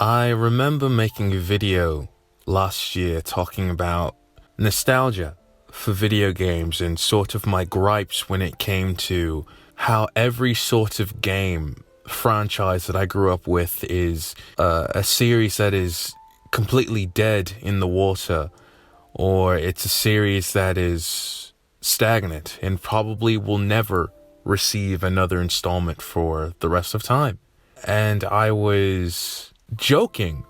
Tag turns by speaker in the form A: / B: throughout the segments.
A: I remember making a video last year talking about nostalgia for video games and sort of my gripes when it came to how every sort of game franchise that I grew up with is a series that is completely dead in the water, or it's a series that is stagnant and probably will never receive another installment for the rest of time. And I was joking,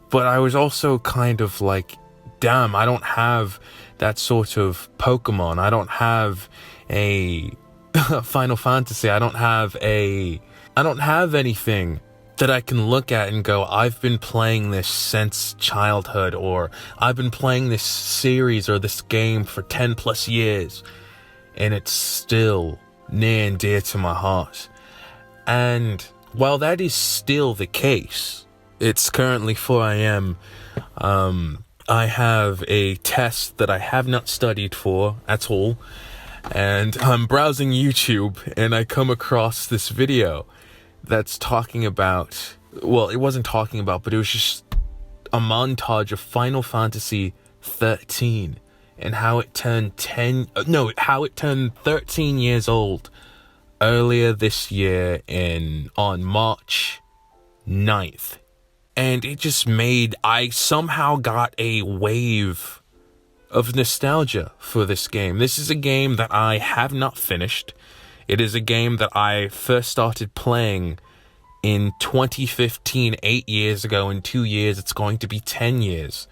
A: but I was also kind of like, damn, I don't have that sort of Pokemon. I don't have a Final Fantasy. I don't have anything that I can look at and go, I've been playing this since childhood, or I've been playing this series or this game for 10 plus years, and it's still near and dear to my heart. And while that is still the case, it's currently 4 a.m. I have a test that I have not studied for at all, and I'm browsing YouTube and I come across this video that's talking about, well, it wasn't talking about, but it was just a montage of Final Fantasy XIII and how it turned 13 years old earlier this year on March 9th. And it just I somehow got a wave of nostalgia for this game. This is a game that I have not finished. It is a game that I first started playing in 2015, 8 years ago. In 2 years, it's going to be 10 years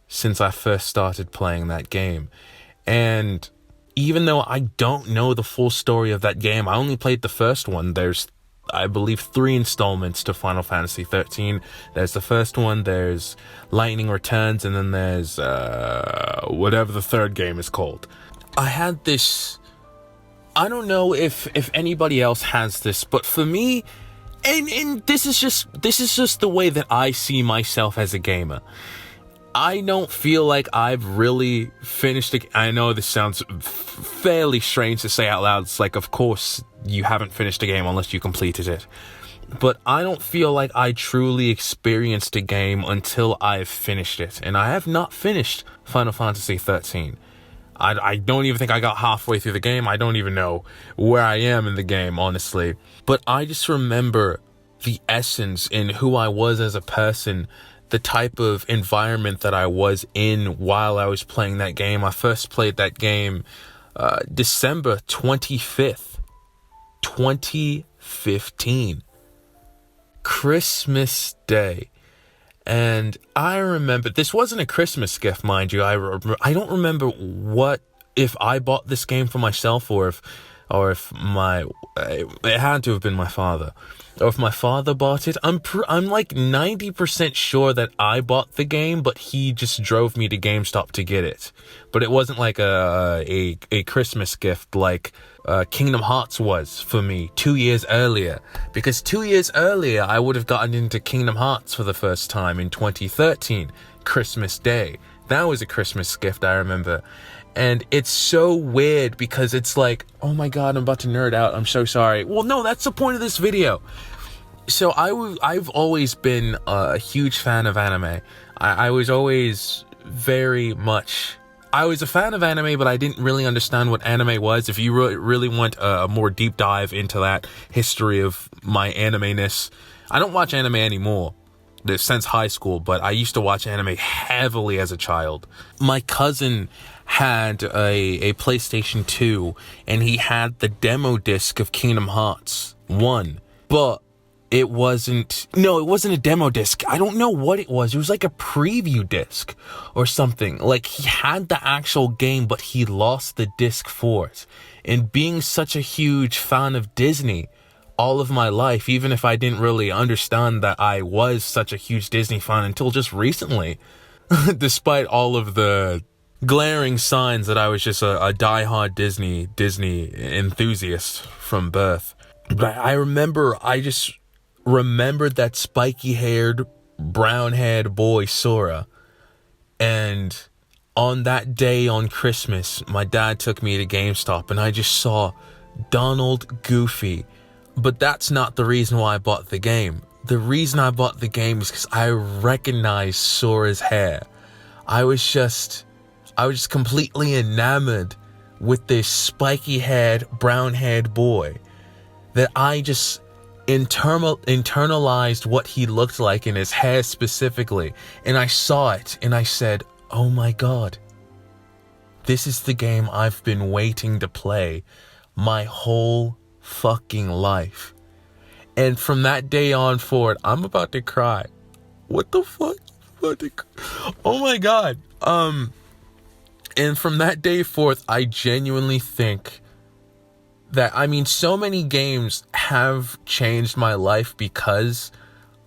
A: since I first started playing that game. And even though I don't know the full story of that game, I only played the first one. There's, I believe, 3 installments to Final Fantasy XIII. There's the first one, there's Lightning Returns, and then there's whatever the third game is called. I had this, I don't know if anybody else has this, but for me, and this is just the way that I see myself as a gamer. I don't feel like I've really finished it. I know this sounds fairly strange to say out loud. It's like, of course, you haven't finished a game unless you completed it. But I don't feel like I truly experienced a game until I've finished it. And I have not finished Final Fantasy XIII. I don't even think I got halfway through the game. I don't even know where I am in the game, honestly. But I just remember the essence in who I was as a person, the type of environment that I was in while I was playing that game. I first played that game December 25th, 2015. Christmas Day. And I remember, this wasn't a Christmas gift, mind you. I don't remember if I bought this game for myself or if it had to have been my father. Or if my father bought it. I'm like 90% sure that I bought the game, but he just drove me to GameStop to get it. But it wasn't like a Christmas gift like Kingdom Hearts was for me 2 years earlier. Because 2 years earlier, I would have gotten into Kingdom Hearts for the first time in 2013, Christmas Day. That was a Christmas gift, I remember. And it's so weird because it's like, oh my god, I'm about to nerd out. I'm so sorry. Well, no, that's the point of this video. So I've always been a huge fan of anime. I was always I was a fan of anime, but I didn't really understand what anime was. If you really want a more deep dive into that history of my anime-ness, I don't watch anime anymore since high school, but I used to watch anime heavily as a child. My cousin had a PlayStation 2, and he had the demo disc of Kingdom Hearts 1, but it wasn't a demo disc. I don't know what it was. It was like a preview disc or something. Like, he had the actual game, but he lost the disc for it. And being such a huge fan of Disney all of my life, even if I didn't really understand that I was such a huge Disney fan until just recently, despite all of the glaring signs that I was just a diehard Disney enthusiast from birth. But I just remembered that spiky-haired, brown-haired boy, Sora. And on that day on Christmas, my dad took me to GameStop, and I just saw Donald Goofy. But that's not the reason why I bought the game. the reason I bought the game is because I recognized Sora's hair. I was just completely enamored with this spiky-haired, brown-haired boy that I just internalized what he looked like in his hair specifically. And I saw it and I said, oh my God, this is the game I've been waiting to play my whole fucking life. And from that day on forward, I'm about to cry. What the fuck? Oh my God. And from that day forth, I genuinely think that, I mean, so many games have changed my life because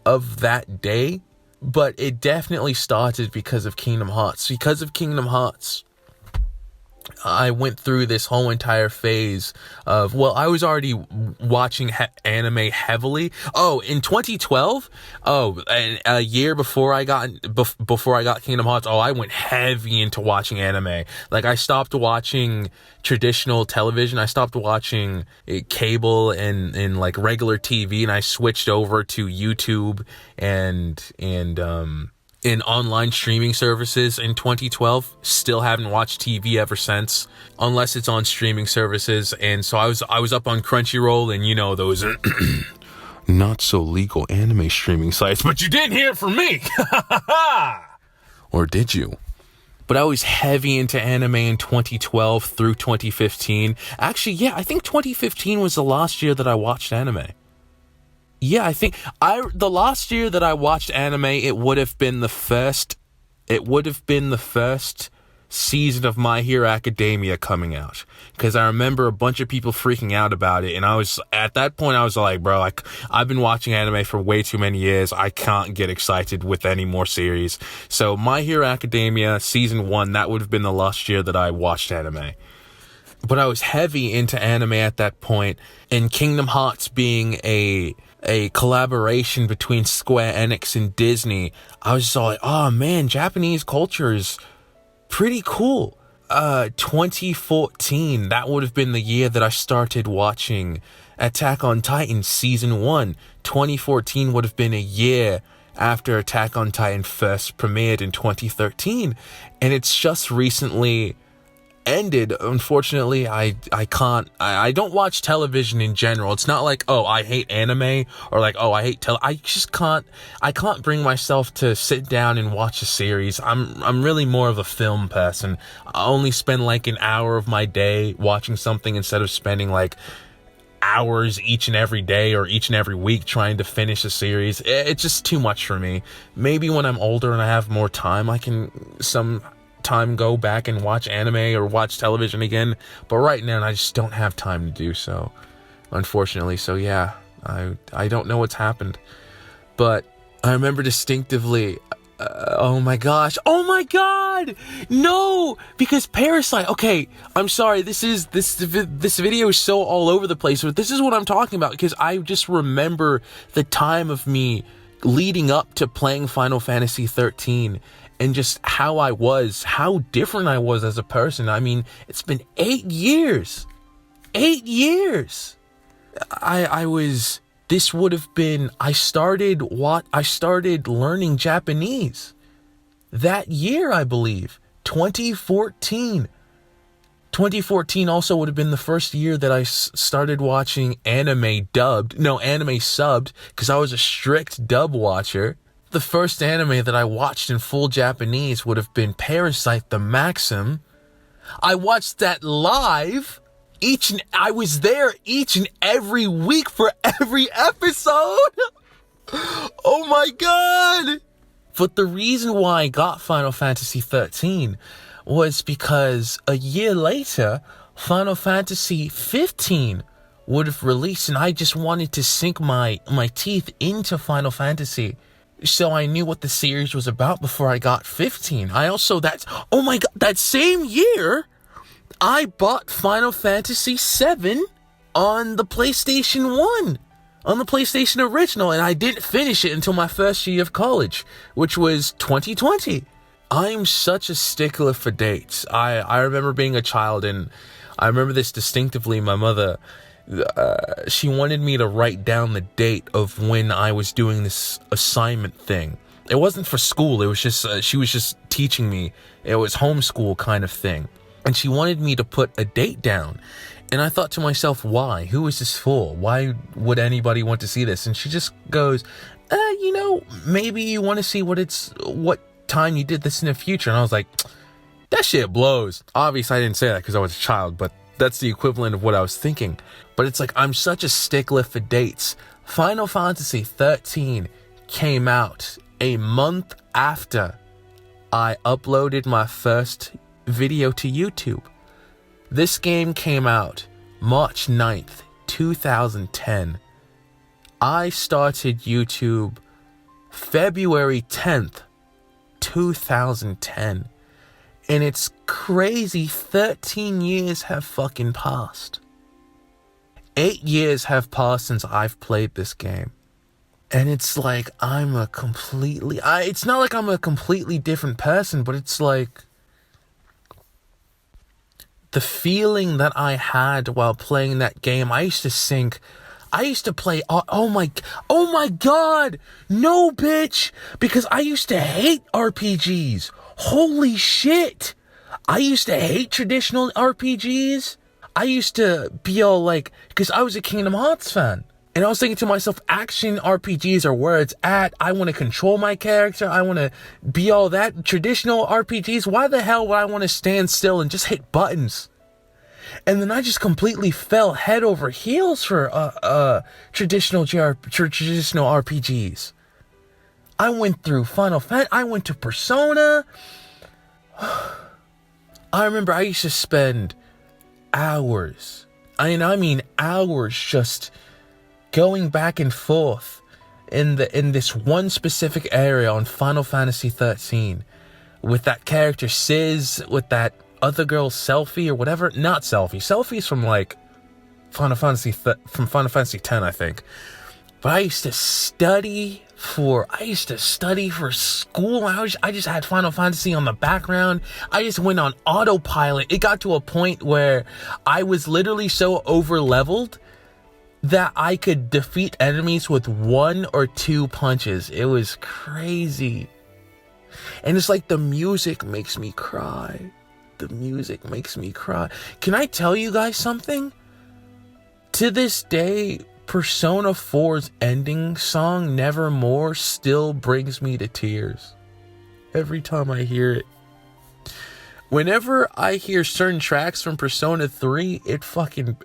A: of that day, but it definitely started because of Kingdom Hearts. Because of Kingdom Hearts, I went through this whole entire phase of, well, I was already watching anime heavily. Oh, in 2012, a year before I got Kingdom Hearts, I went heavy into watching anime. Like, I stopped watching traditional television. I stopped watching cable and like regular TV, and I switched over to YouTube and in online streaming services in 2012. Still haven't watched TV ever since, unless it's on streaming services. And so I was up on Crunchyroll and, you know, those not so legal anime streaming sites, but you didn't hear it from me. Or did you? But I was heavy into anime in 2012 through 2015. Actually, yeah, I think 2015 was the last year that I watched anime. Yeah, I think the last year that I watched anime, it would have been the first season of My Hero Academia coming out, because I remember a bunch of people freaking out about it, and at that point I was like, bro, I've been watching anime for way too many years. I can't get excited with any more series. So My Hero Academia season 1, that would have been the last year that I watched anime. But I was heavy into anime at that point, and Kingdom Hearts being a collaboration between Square Enix and Disney, I was just like, oh man, Japanese culture is pretty cool. 2014, that would have been the year that I started watching Attack on Titan season 1. 2014 would have been a year after Attack on Titan first premiered in 2013, and it's just recently ended. Unfortunately, I don't watch television in general. It's not like, oh, I hate anime, or like, oh, I hate I can't bring myself to sit down and watch a series. I'm really more of a film person. I only spend like an hour of my day watching something instead of spending like hours each and every day or each and every week trying to finish a series. It's just too much for me. Maybe when I'm older and I have more time, I can time go back and watch anime or watch television again, but right now I just don't have time to do so, unfortunately. So yeah, I don't know what's happened, but I remember distinctively, oh my god, no, because Parasite, okay, I'm sorry, this video is so all over the place, but this is what I'm talking about, because I just remember the time of me leading up to playing Final Fantasy XIII, and just how different I was as a person. I mean, it's been 8 years. 8 years. I started learning Japanese that year, I believe. 2014. 2014 also would have been the first year that I started watching anime subbed, because I was a strict dub watcher. The first anime that I watched in full Japanese would have been Parasite the Maxim. I watched that live. I was there each and every week for every episode. Oh my god. But the reason why I got Final Fantasy XIII was because a year later, Final Fantasy XV would have released, and I just wanted to sink my teeth into Final Fantasy, so I knew what the series was about before I got 15. That same year, I bought Final Fantasy VII on the PlayStation 1, on the PlayStation Original, and I didn't finish it until my first year of college, which was 2020. I'm such a stickler for dates. I remember being a child, and I remember this distinctively. My mother she wanted me to write down the date of when I was doing this assignment thing. It wasn't for school. It was just, she was just teaching me. It was homeschool kind of thing. And she wanted me to put a date down. And I thought to myself, why? Who is this for? Why would anybody want to see this? And she just goes, you know, maybe you want to see what time you did this in the future. And I was like, that shit blows. Obviously, I didn't say that because I was a child, but that's the equivalent of what I was thinking. But it's like, I'm such a stickler for dates. Final Fantasy XIII came out a month after I uploaded my first video to YouTube. This game came out March 9th, 2010. I started YouTube February 10th, 2010. And it's crazy, 13 years have fucking passed. 8 years have passed since I've played this game. And it's like, it's not like I'm a completely different person, but it's like, the feeling that I had while playing that game, I used to play, oh my god, no bitch, because I used to hate RPGs. Holy shit. I used to hate traditional RPGs. I used to be all like, because I was a Kingdom Hearts fan. And I was thinking to myself, action RPGs are where it's at. I want to control my character. I want to be all that. Traditional RPGs, why the hell would I want to stand still and just hit buttons? And then I just completely fell head over heels for traditional RPGs. I went through Final Fantasy. I went to Persona. I remember I used to spend hours. I mean hours just going back and forth in this one specific area on Final Fantasy XIII with that character Sis, with that other girl Selphie or whatever. Not Selphie. Selphie's from like Final Fantasy X, I think. But I used to study for school. I just had Final Fantasy on the background. I just went on autopilot. It got to a point where I was literally so over leveled that I could defeat enemies with 1 or 2 punches. It was crazy. And it's like the music makes me cry. The music makes me cry. Can I tell you guys something? To this day, Persona 4's ending song, Nevermore, still brings me to tears. Every time I hear it. Whenever I hear certain tracks from Persona 3, it fucking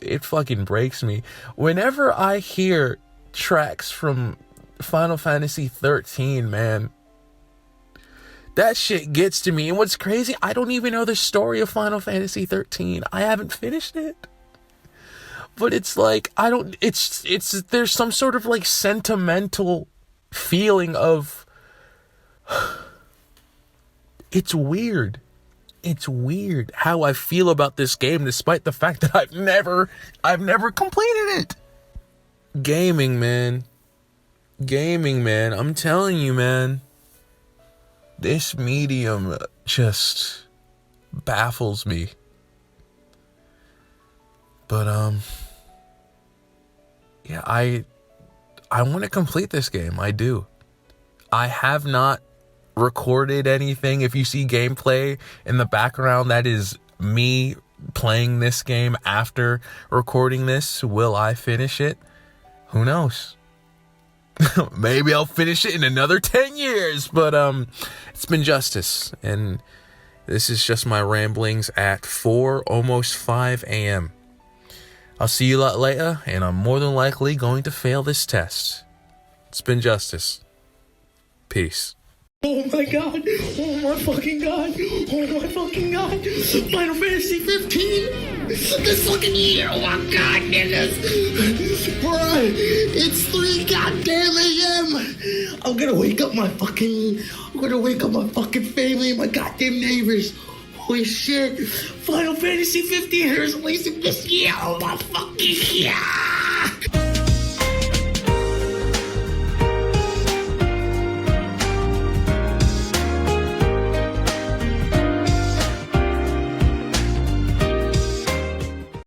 A: breaks me. Whenever I hear tracks from Final Fantasy XIII, man, that shit gets to me. And what's crazy, I don't even know the story of Final Fantasy XIII. I haven't finished it. But it's like, there's some sort of like sentimental feeling of, it's weird. It's weird how I feel about this game, despite the fact that I've never completed it. Gaming, man. I'm telling you, man. This medium just baffles me. But, yeah, I want to complete this game. I do. I have not recorded anything. If you see gameplay in the background, that is me playing this game after recording this. Will I finish it? Who knows? Maybe I'll finish it in another 10 years, but it's been justice, and this is just my ramblings at 4, almost 5 a.m. I'll see you a lot later, and I'm more than likely going to fail this test. It's been justice. Peace.
B: Oh my god, oh my fucking god, oh my fucking god, Final Fantasy 15, this fucking year, oh my god, niggas, bruh, it's 3 goddamn a.m., I'm gonna wake up my fucking family and my goddamn neighbors. Holy shit, Final Fantasy 15 is releasing this year, oh my fucking god.